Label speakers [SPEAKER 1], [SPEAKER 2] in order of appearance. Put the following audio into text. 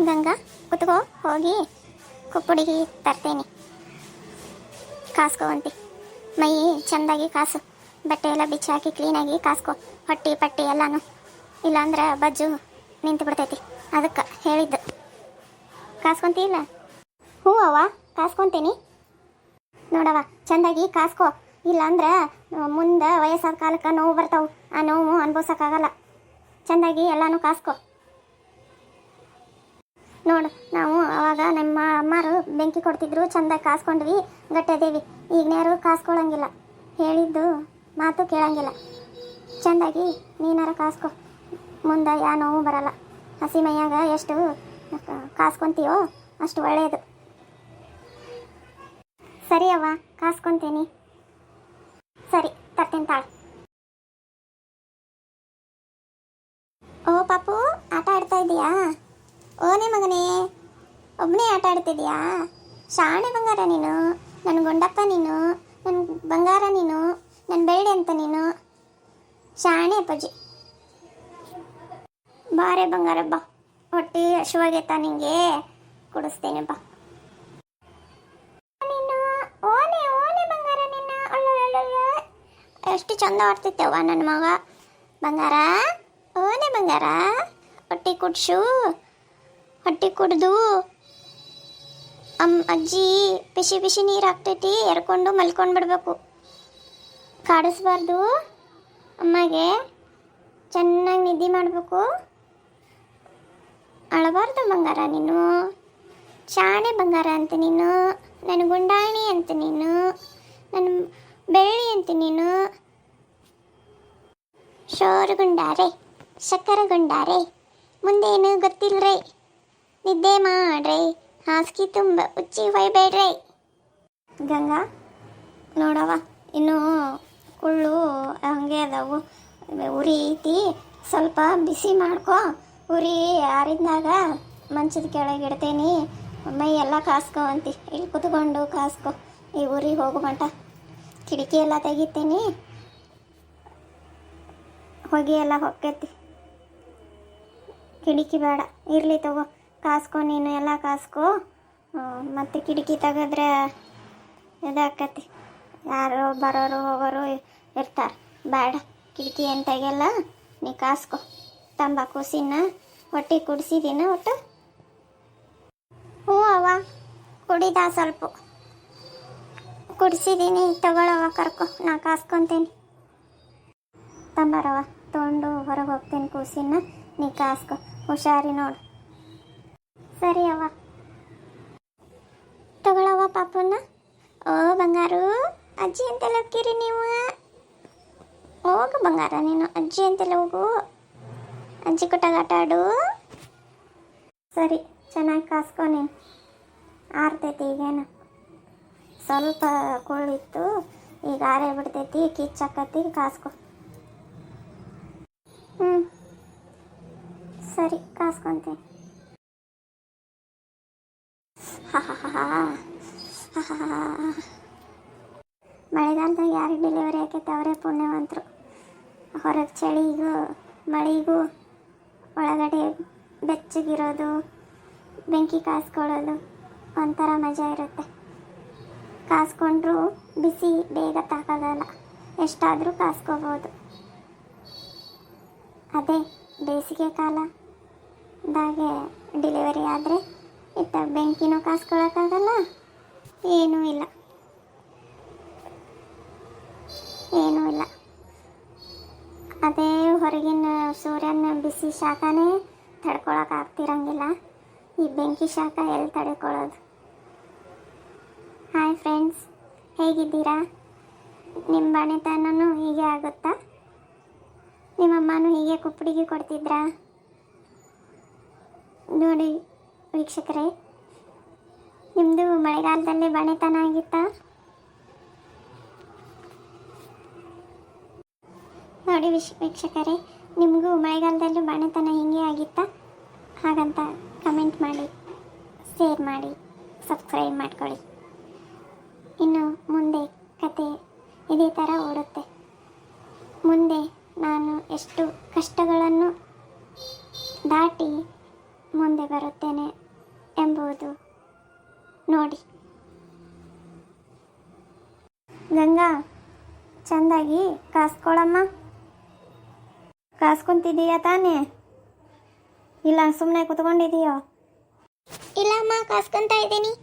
[SPEAKER 1] ಗಂಗಾ ಕುತ್ಕೋ, ಹೋಗಿ ಕುಪ್ಪುಡಿಗೆ ತರ್ತೇನೆ, ಕಾಸ್ಕೋ ಮೈ ಚೆಂದಾಗಿ ಕಾಸು, ಬಟ್ಟೆ ಎಲ್ಲ ಬಿಚ್ಚಿ ಹಾಕಿ ಕ್ಲೀನಾಗಿ ಕಾಸ್ಕೋ, ಹೊಟ್ಟಿ ಪಟ್ಟಿ ಎಲ್ಲಾನು, ಇಲ್ಲಾಂದ್ರೆ ಬಜ್ಜು ನಿಂತು ಬಿಡ್ತೈತಿ. ಅದಕ್ಕೆ ಹೇಳಿದ್ದು. ಕಾಸ್ಕೊಂತೀಲ್ಲ? ಹ್ಞೂ ಅವ್ವ, ಕಾಸ್ಕೊತೀನಿ ನೋಡವ, ಚೆಂದಾಗಿ ಕಾಸ್ಕೋ, ಇಲ್ಲಾಂದ್ರೆ ಮುಂದೆ ವಯಸ್ಸಾದ ಕಾಲಕ್ಕೆ ನೋವು ಬರ್ತಾವೆ, ಆ ನೋವು ಅನ್ಭವಿಸೋಕ್ಕಾಗಲ್ಲ. ಚೆಂದಾಗಿ ಎಲ್ಲಾನು ಕಾಸ್ಕೋ. ನೋಡು, ನಾವು ಅವಾಗ ನಮ್ಮ ಅಮ್ಮರು ಬೆಂಕಿ ಕೊಡ್ತಿದ್ರು, ಚೆಂದಾಗಿ ಕಾಸ್ಕೊಂಡ್ವಿ, ಗಟ್ಟಿದೇವಿ. ಈಗನ್ಯಾರು ಕಾಸ್ಕೊಳಂಗಿಲ್ಲ, ಹೇಳಿದ್ದು ಮಾತು ಕೇಳಂಗಿಲ್ಲ. ಚೆಂದಾಗಿ ನೀನಾರ ಕಾಸ್ಕೋ, ಮುಂದೆ ಯಾವ ನೋವು ಬರಲ್ಲ. ಹಸಿ ಮೈಯಾಗ ಎಷ್ಟು ಕಾಸ್ಕೊಂತೀಯೋ ಅಷ್ಟು ಒಳ್ಳೆಯದು. ಸರಿ ಅವ್ವ, ಕಾಸ್ಕೊತೀನಿ. ಸರಿ, ತರ್ತೀನಿ ತಾಳು. ಓ ಪಾಪು, ಆಟ ಆಡ್ತಾ ಇದೀಯಾ? ಓನೇ ಮಗನೇ, ಒಬ್ಬನೇ ಆಟ ಆಡ್ತಿದ್ಯಾ? ಶಾಣೆ ಬಂಗಾರ ನೀನು, ನನ್ನ ಗುಂಡಪ್ಪ ನೀನು, ನನ್ನ ಬಂಗಾರ ನೀನು, ನನ್ನ ಬೇಳೆ ಅಂತ ನೀನು. ಶಾಣೆ ಅಪ್ಪಾಜಿ. ಬಾರೆ ಬಂಗಾರ ಬಾ, ಹೊಟ್ಟೆ ಹಶುವಾಗೈತಾ ನಿಂಗೆ? ಕುಡಿಸ್ತೇನೆ ಬಾ. ನೀನು ಓನೆ ಓನೆ ಬಂಗಾರ ನೀನು. ಎಷ್ಟು ಚಂದ ಆಡ್ತಿತ್ತೇವ ನನ್ನ ಮಗ. ಬಂಗಾರ, ಓನೆ ಬಂಗಾರ, ಹೊಟ್ಟೆ ಕುಡ್ಸು. ಹೊಟ್ಟೆ ಕುಡ್ದು ಅಜ್ಜಿ ಬಿಸಿ ಬಿಸಿ ನೀರು ಹಾಕ್ತೈತಿ, ಎರ್ಕೊಂಡು ಮಲ್ಕೊಂಡು ಬಿಡ್ಬೇಕು. ಕಾಡಿಸ್ಬಾರ್ದು ಅಮ್ಮಗೆ, ಚೆನ್ನಾಗಿ ನಿದ್ದೆ ಮಾಡಬೇಕು. ಅಳಬಾರ್ದು ಬಂಗಾರ ನೀನು. ಶಾಣೆ ಬಂಗಾರ ಅಂತ ನೀನು, ನನ್ನ ಗುಂಡಾಣಿ ಅಂತ ನೀನು, ನನ್ನ ಬೆಳ್ಳಿ ಅಂತ ನೀನು. ಶೋರು ಗುಂಡಾರೆ, ಸಕ್ಕರ ಗುಂಡಾರೆ, ಮುಂದೇನು ಗೊತ್ತಿಲ್ರೇ, ನಿದ್ದೆ ಮಾಡ್ರಿ, ಹಾಸಿಗೆ ತುಂಬ ಉಚ್ಚಿ ಹೊಯ್ಬೇಡ್ರಿ. ಗಂಗಾ ನೋಡವ, ಇನ್ನು ಕುಳ್ಳು ಹಂಗೆ ಅದಾವು, ಉರಿ ಐತಿ, ಸ್ವಲ್ಪ ಬಿಸಿ ಮಾಡ್ಕೊ. ಉರಿ ಆರಿದ್ದಾಗ ಮಂಚದ ಕೆಳಗೆ ಇಡ್ತೇನೆ, ಮೈ ಎಲ್ಲ ಕಾಸ್ಕೊ ಅಂತಿ. ಇಲ್ಲಿ ಕುತ್ಕೊಂಡು ಕಾಸ್ಕೊ, ಈ ಉರಿ ಹೋಗೋ ಮಟ. ಕಿಟಕಿ ಎಲ್ಲ ತೆಗಿತೀನಿ, ಹೊಗೆ ಎಲ್ಲ ಹೊಕ್ಕೈತಿ. ಕಿಟಕಿ ಬೇಡ, ಇರಲಿ ತಗೋ, ಕಾಸ್ಕೊ ನೀನು, ಎಲ್ಲ ಕಾಸ್ಕೊ. ಮತ್ತು ಕಿಟಕಿ ತೆಗೆದ್ರೆ ಇದಾಕತಿ, ಯಾರೋ ಬರೋರು ಹೋಗೋರು ಇರ್ತಾರೆ. ಬೇಡ, ಕಿಟಕಿ ಏನು ತೆಗೆಯಲ್ಲ, ನೀ ಕಾಸ್ಕೊ. ತಂಬಾಕು ಸಿನ್ನ ಹೊಟ್ಟೆ ಕುಡಿಸಿದ್ದೀನ ಒಟ್ಟು? ಹ್ಞೂ ಅವ್ವ, ಕುಡಿದ ಸ್ವಲ್ಪ ಕುಡಿಸಿದ್ದೀನಿ, ತಗೊಳವ, ಕರ್ಕೊ, ನಾ ಕಾಸ್ಕೊತೀನಿ. ತಂಬಾರವ, ತೊಗೊಂಡು ಹೊರಗೆ ಹೋಗ್ತೀನಿ ಕೂಸಿನ, ನೀ ಕಾಸ್ಕೊ, ಹುಷಾರಿ ನೋಡು. ಸರಿ ಅವ್ವ. ತಗೊಳವ ಪಾಪುನ. ಓ ಬಂಗಾರು, ಅಜ್ಜಿ ಅಂತೆಲ್ಲ ಹೋಗ್ತೀರಿ ನೀವು? ಹೋಗು ಬಂಗಾರ ನೀನು, ಅಜ್ಜಿ ಅಂತೆಲ್ಲ ಹೋಗು, ಅಜ್ಜಿ ಕೊಟ್ಟಾಗ ಆಟ ಆಡು. ಸರಿ, ಚೆನ್ನಾಗಿ ಕಾಸ್ಕೊ ನೀನು. ಆರ್ತೈತಿ ಈಗೇನು, ಸ್ವಲ್ಪ ಕುಳ್ಳಿತ್ತು, ಈಗ ಆರೇ ಬಿಡ್ತೈತಿ, ಕಿಚ್ಚಾಕತಿ, ಕಾಸ್ಕೊ. ಸರಿ, ಕಾಸ್ಕೊತೀನಿ. ಮಳೆಗಾಲದಾಗ ಯಾರಿಗೆ ಡೆಲಿವರಿ ಆಕೈತೆ ಅವರೇ ಪುಣ್ಯವಂತರು. ಹೊರಗೆ ಚಳಿಗೂ ಮಳೆಗೂ ಒಳಗಡೆ ಬೆಚ್ಚಗಿರೋದು, ಬೆಂಕಿ ಕಾಸ್ಕೊಳ್ಳೋದು ಒಂಥರ ಮಜಾ ಇರುತ್ತೆ. ಕಾಸ್ಕೊಂಡ್ರೂ ಬಿಸಿ ಬೇಗ ತಾಕಾಗಲ್ಲ, ಎಷ್ಟಾದರೂ ಕಾಸ್ಕೋಬೋದು. ಅದೇ ಬೇಸಿಗೆ ಕಾಲದಾಗೆ ಡೆಲಿವರಿ ಆದರೆ ಇತ್ತ ಬೆಂಕಿನೂ ಕಾಸ್ಕೊಳಕ್ಕಾಗಲ್ಲ, ಏನೂ ಇಲ್ಲ. ಅದೇ ಹೊರಗಿನ ಸೂರ್ಯನ ಬಿಸಿ ಶಾಖನೇ ತಡ್ಕೊಳಕ್ಕಾಗ್ತಿರಂಗಿಲ್ಲ, ಈ ಬೆಂಕಿ ಶಾಖ ಎಲ್ಲಿ ತಡ್ಕೊಳ್ಳೋದು. ಹಾಯ್ ಫ್ರೆಂಡ್ಸ್, ಹೇಗಿದ್ದೀರಾ? ನಿಮ್ಮ ಬಾಣೆತನೂ ಹೀಗೆ ಆಗುತ್ತಾ? ನಿಮ್ಮಮ್ಮನೂ ಹೀಗೆ ಕುಪ್ಪಡಿಗೆ ಕೊಡ್ತಿದ್ರಾ? ನೋಡಿ ವೀಕ್ಷಕರೇ, ನಿಮ್ಮದು ಮಳೆಗಾಲದಲ್ಲಿ ಬಾಣೆತನ ಆಗಿತ್ತಾ? ನೋಡಿ ವೀಕ್ಷಕರೇ, ನಿಮಗೂ ಮಳೆಗಾಲದಲ್ಲೂ ಬಾಣೆತನ ಹಿಂಗೆ ಆಗಿತ್ತಾ? ಹಾಗಂತ ಕಮೆಂಟ್ ಮಾಡಿ, ಶೇರ್ ಮಾಡಿ, ಸಬ್ಸ್ಕ್ರೈಬ್ ಮಾಡ್ಕೊಳ್ಳಿ. ಇನ್ನು ಮುಂದೆ ಕತೆ ಇದೇ ಥರ ಓಡುತ್ತೆ. ಮುಂದೆ ನಾನು ಎಷ್ಟು ಕಷ್ಟಗಳನ್ನು ದಾಟಿ ಮುಂದೆ ಬರುತ್ತೇನೆ ಎಂಬುದು ನೋಡಿ. ಗಂಗಾ, ಚೆಂದಾಗಿ ಕಾಸ್ಕೊಳಮ್ಮ. ಕಾಸ್ಕೊಂತಿದೀಯ ತಾನೇ? ಇಲ್ಲ ಸುಮ್ಮನೆ ಕುತ್ಕೊಂಡಿದೀಯೋ?
[SPEAKER 2] ಇಲ್ಲ ಅಮ್ಮ, ಕಾಸ್ಕೊಂತ ಇದ್ದೀನಿ.